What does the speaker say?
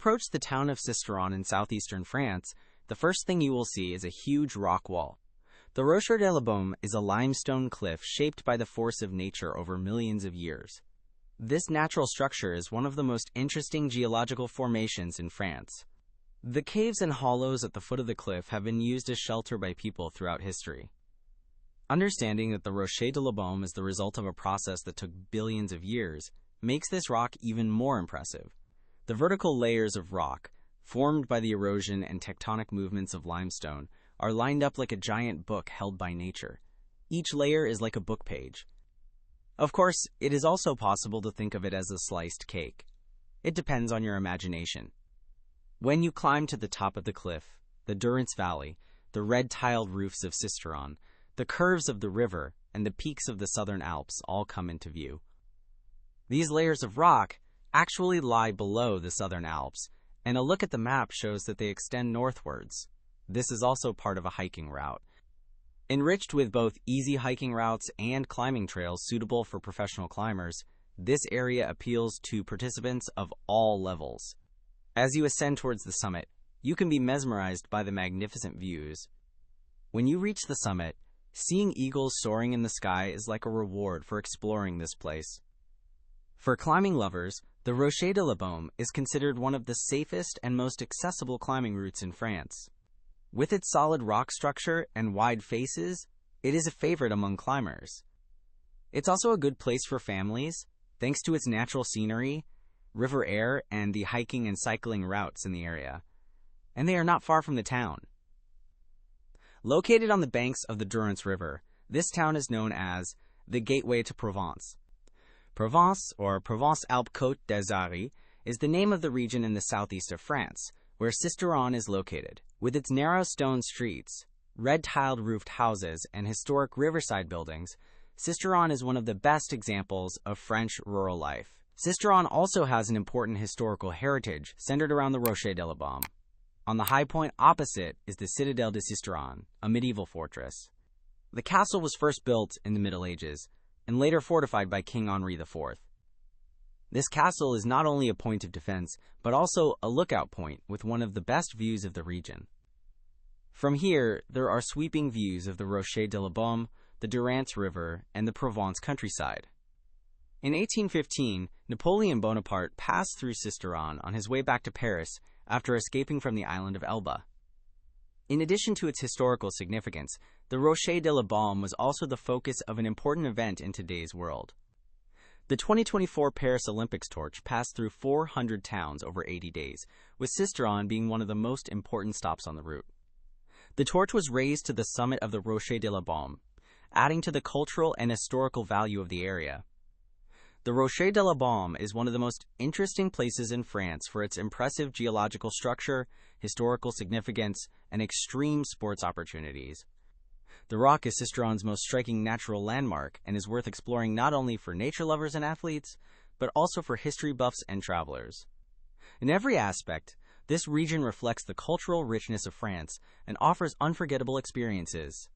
approach the town of Sisteron in southeastern France, the first thing you will see is a huge rock wall. The Rocher de la Baume is a limestone cliff shaped by the force of nature over millions of years. This natural structure is one of the most interesting geological formations in France. The caves and hollows at the foot of the cliff have been used as shelter by people throughout history. Understanding that the Rocher de la Baume is the result of a process that took billions of years makes this rock even more impressive. The vertical layers of rock, formed by the erosion and tectonic movements of limestone, are lined up like a giant book held by nature. Each layer is like a book page. Of course, it is also possible to think of it as a sliced cake. It depends on your imagination. When you climb to the top of the cliff, the Durance Valley, the red-tiled roofs of Sisteron, the curves of the river, and the peaks of the Southern Alps all come into view. These layers of rock actually lie below the Southern Alps, and a look at the map shows that they extend northwards. This is also part of a hiking route. Enriched with both easy hiking routes and climbing trails suitable for professional climbers, this area appeals to participants of all levels. As you ascend towards the summit, you can be mesmerized by the magnificent views. When you reach the summit, seeing eagles soaring in the sky is like a reward for exploring this place. For climbing lovers, the Rocher de la Baume is considered one of the safest and most accessible climbing routes in France. With its solid rock structure and wide faces, it is a favorite among climbers. It's also a good place for families, thanks to its natural scenery, river air, and the hiking and cycling routes in the area. And they are not far from the town. Located on the banks of the Durance River, this town is known as the Gateway to Provence. Provence, or Provence-Alpes-Côte d'Azur, is the name of the region in the southeast of France, where Sisteron is located. With its narrow stone streets, red-tiled roofed houses, and historic riverside buildings, Sisteron is one of the best examples of French rural life. Sisteron also has an important historical heritage centered around the Rocher de la Baume. On the high point opposite is the Citadelle de Sisteron, a medieval fortress. The castle was first built in the Middle Ages and later fortified by King Henri IV. This castle is not only a point of defense, but also a lookout point with one of the best views of the region. From here, there are sweeping views of the Rocher de la Baume, the Durance River, and the Provence countryside. In 1815, Napoleon Bonaparte passed through Sisteron on his way back to Paris after escaping from the island of Elba. In addition to its historical significance, the Rocher de la Baume was also the focus of an important event in today's world. The 2024 Paris Olympics torch passed through 400 towns over 80 days, with Sisteron being one of the most important stops on the route. The torch was raised to the summit of the Rocher de la Baume, adding to the cultural and historical value of the area. The Rocher de la Baume is one of the most interesting places in France for its impressive geological structure, historical significance, and extreme sports opportunities. The rock is Sisteron's most striking natural landmark and is worth exploring not only for nature lovers and athletes, but also for history buffs and travelers. In every aspect, this region reflects the cultural richness of France and offers unforgettable experiences.